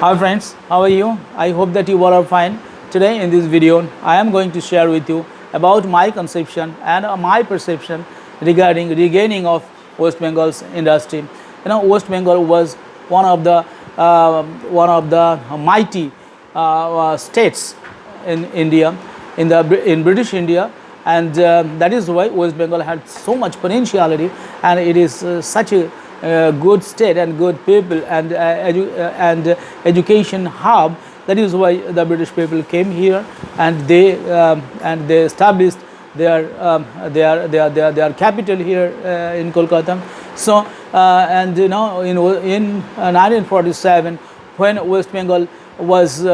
Hi friends, how are you? I hope that you all are fine. Today in this video, I am going to share with you about my conception and my perception regarding regaining of West Bengal's industry. West Bengal was one of the mighty states in India, in British India, and that is why West Bengal had so much potentiality, and it is such a good state and good people and education hub. That is why the British people came here, and they established their capital here in Kolkata. So and in 1947, when West Bengal was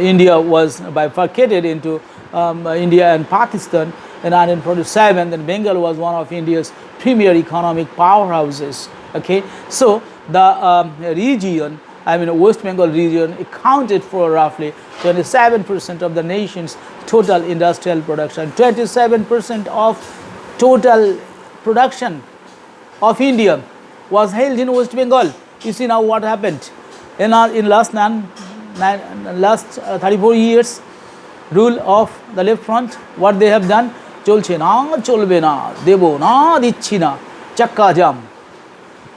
India was bifurcated into India and Pakistan in 1947, then Bengal was one of India's premier economic powerhouses. Okay, so the region, West Bengal region, accounted for roughly 27% of the nation's total industrial production. 27% of total production of India was held in West Bengal. You see now what happened in last 34 years rule of the left front. What they have done? চলছে না, চলবে না, দেব না, দিচ্ছি না, চাক্কা জাম,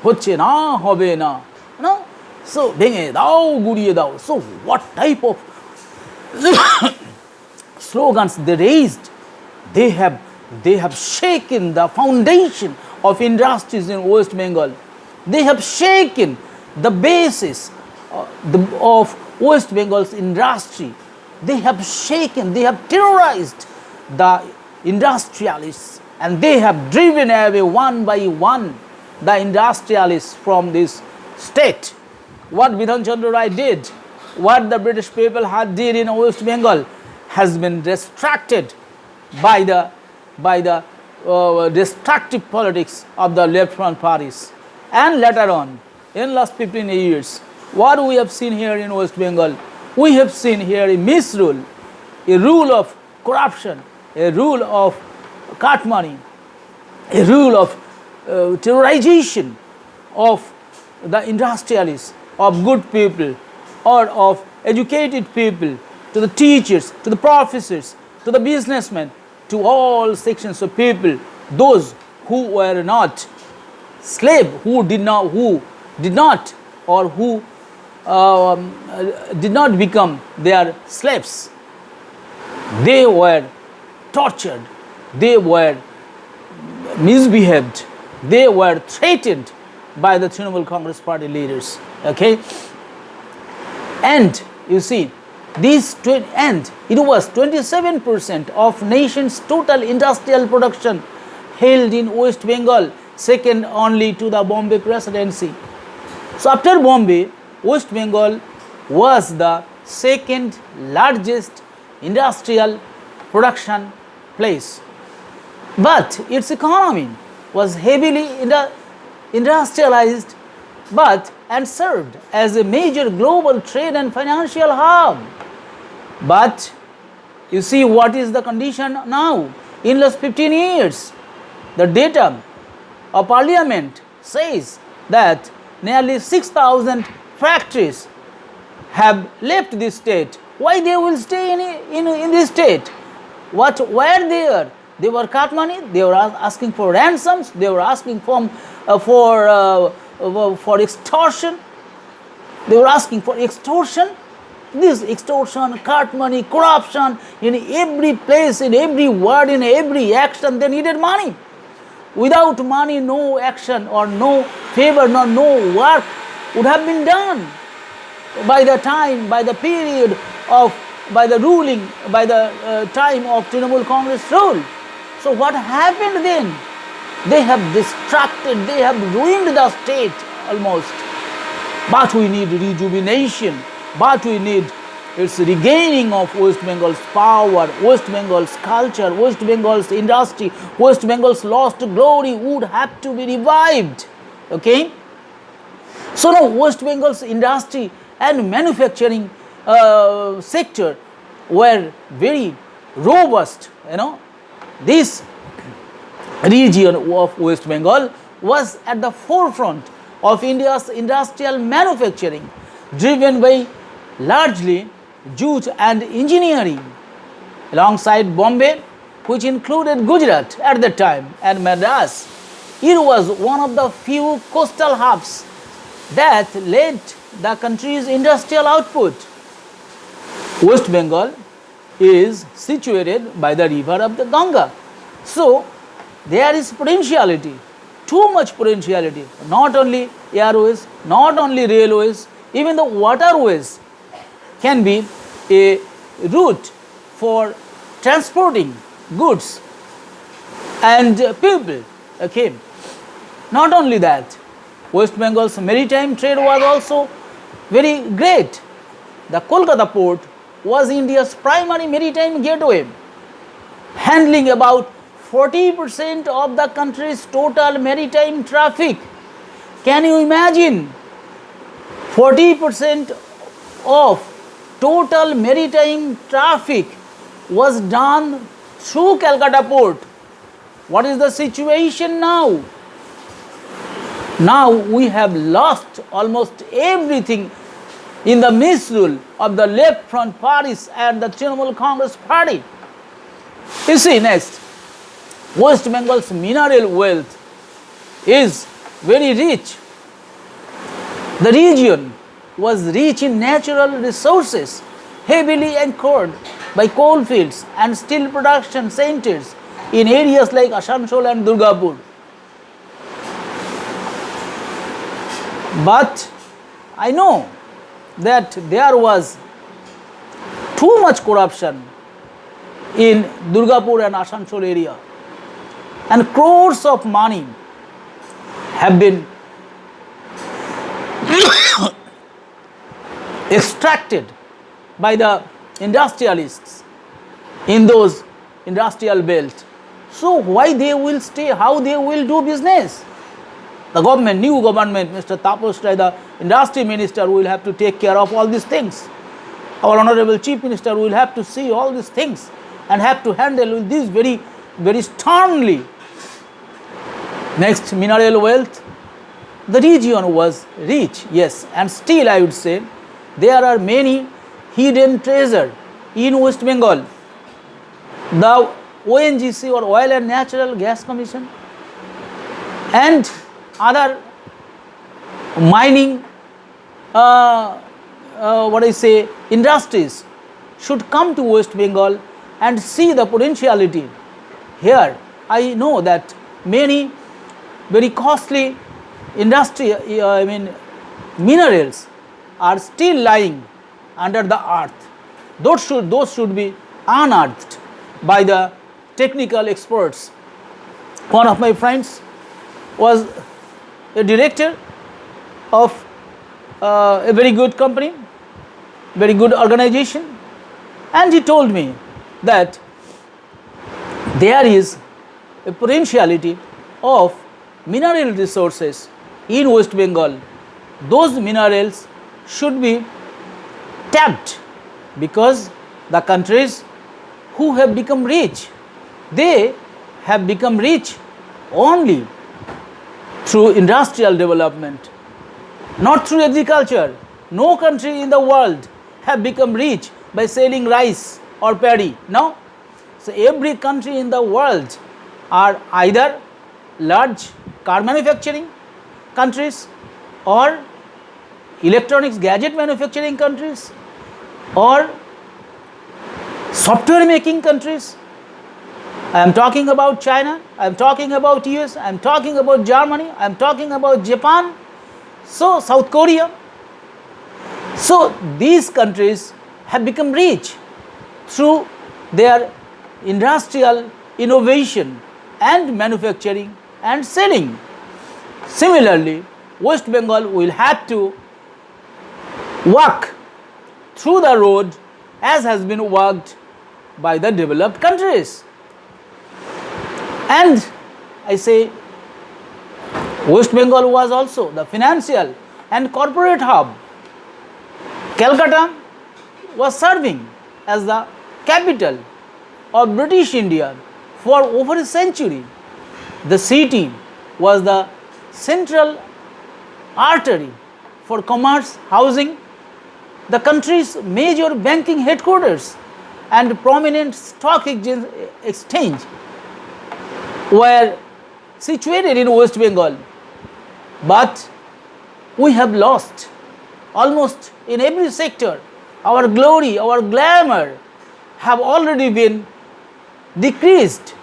হচ্ছে না, হবে না, so ভেঙে দাও, গুড়িয়ে দাও. So what type of slogans they raised? They have shaken the foundation of industries in West Bengal. They have shaken the basis of West Bengal's industry. They have shaken, they have terrorized the industrialists, and they have driven away one by one the industrialists from this state. What Bidhan Chandra Rai did, what the British people had did in West Bengal, has been distracted by the destructive politics of the left front parties. And later on, in last 15 years, what we have seen here in West Bengal, we have seen here a misrule, a rule of corruption, a rule of cut money, a rule of terrorization of the industrialists, of good people, or of educated people, to the teachers, to the professors, to the businessmen, to all sections of people, those who were not slave, who did not become their slaves. They were tortured, they were misbehaved, they were threatened by the Trinamool Congress party leaders. Okay, and you see and it was 27% of nation's total industrial production held in West Bengal, second only to the Bombay Presidency. So after Bombay, West Bengal was the second largest industrial production place, but its economy was heavily industrialized and served as a major global trade and financial hub. But you see what is the condition now in last 15 years. The data of parliament says that nearly 6,000 factories have left this state. Why they will stay in this state? What were there? They were cut money. They were asking for ransoms. They were asking for extortion. They were asking for extortion. This extortion, cut money, corruption, in every place, in every word, in every action, they needed money. Without money, no action or no favor, no work would have been done. By the time of Trinamool Congress rule. So what happened then? They have distracted, they have ruined the state almost. But we need rejuvenation, but we need its regaining of West Bengal's power, West Bengal's culture, West Bengal's industry, West Bengal's lost glory would have to be revived. Okay? So now West Bengal's industry and manufacturing sector were very robust. This region of West Bengal was at the forefront of India's industrial manufacturing, driven by largely jute and engineering. Alongside Bombay, which included Gujarat at the time and Madras, it was one of the few coastal hubs that led the country's industrial output. West Bengal is situated by the river of the Ganga. So, there is potentiality, too much potentiality, not only airways, not only railways, even the waterways can be a route for transporting goods and people. Okay. Not only that, West Bengal's maritime trade was also very great. The Kolkata port was India's primary maritime gateway, handling about 40% of the country's total maritime traffic. Can you imagine? 40% of total maritime traffic was done through Calcutta port. What is the situation now? Now we have lost almost everything in the misrule of the left front parties and the Trinamool Congress party. You see, next, West Bengal's mineral wealth is very rich. The region was rich in natural resources, heavily anchored by coal fields and steel production centers in areas like Asansol and Durgapur. But I know that there was too much corruption in Durgapur and Asansol area, and crores of money have been extracted by the industrialists in those industrial belts. So why they will stay, how they will do business? The government, new government, Mr. Tapas Rai, the industry minister, will have to take care of all these things. Our honorable chief minister will have to see all these things and have to handle this very, very sternly. Next, mineral wealth. The region was rich, yes, and still I would say there are many hidden treasure in West Bengal. The ONGC, or Oil and Natural Gas Commission, and other mining industries should come to West Bengal and see the potentiality. Here I know that many very costly minerals are still lying under the earth. Those should be unearthed by the technical experts. One of my friends was a director of a very good company, very good organization, and he told me that there is a potentiality of mineral resources in West Bengal. Those minerals should be tapped, because the countries who have become rich, they have become rich only through industrial development, not through agriculture. No country in the world have become rich by selling rice or paddy. No. So every country in the world are either large car manufacturing countries, or electronics gadget manufacturing countries, or software making countries. I am talking about China, I am talking about US, I am talking about Germany, I am talking about Japan, so South Korea. So these countries have become rich through their industrial innovation and manufacturing and selling. Similarly, West Bengal will have to walk through the road as has been walked by the developed countries. And I say West Bengal was also the financial and corporate hub. Calcutta was serving as the capital of British India for over a century. The city was the central artery for commerce, housing, the country's major banking headquarters and prominent stock exchange were situated in West Bengal. But we have lost almost in every sector. Our glory, our glamour have already been decreased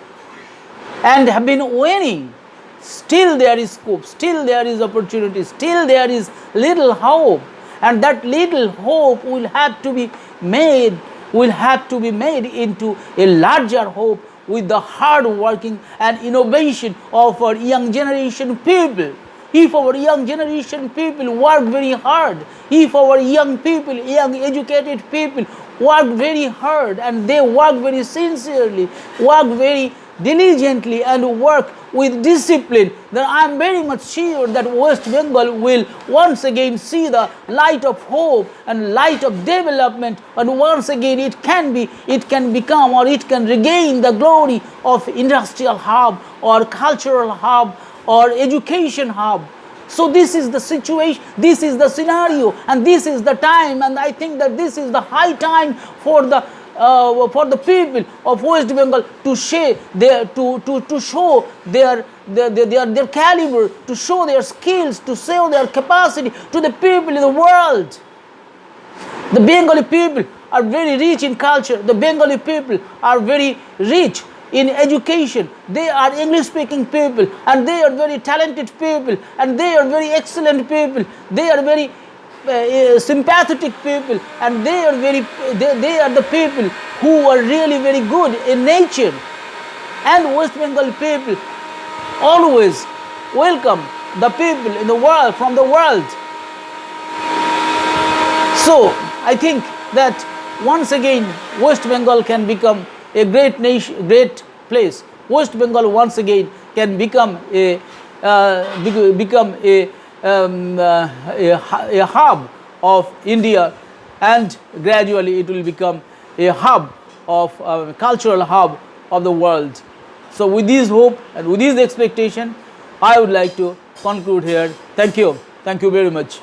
and have been waning. Still there is scope, still there is opportunity, still there is little hope, and that little hope will have to be made into a larger hope with the hard working and innovation of our young generation people. If our young generation people work very hard, if our young people, young educated people work very hard and they work very sincerely, work very diligently and work with discipline, then I am very much sure that West Bengal will once again see the light of hope and light of development, and once again it can become, or it can regain the glory of industrial hub or cultural hub or education hub. So this is the situation, this is the scenario, and this is the time, and I think that this is the high time for the people of West Bengal to show their caliber, to show their skills, to show their capacity to the people in the world. The Bengali people are very rich in culture. The Bengali people are very rich in education. They are English speaking people, and they are very talented people, and they are very excellent people. They are very sympathetic people, and they are the people who are really very good in nature. And West Bengal people always welcome the people in the world, from the world. So I think that once again West Bengal can become a great nation, great place. West Bengal once again can become a hub of India, and gradually it will become a hub of cultural hub of the world. So with this hope and with this expectation, I would like to conclude here. Thank you very much.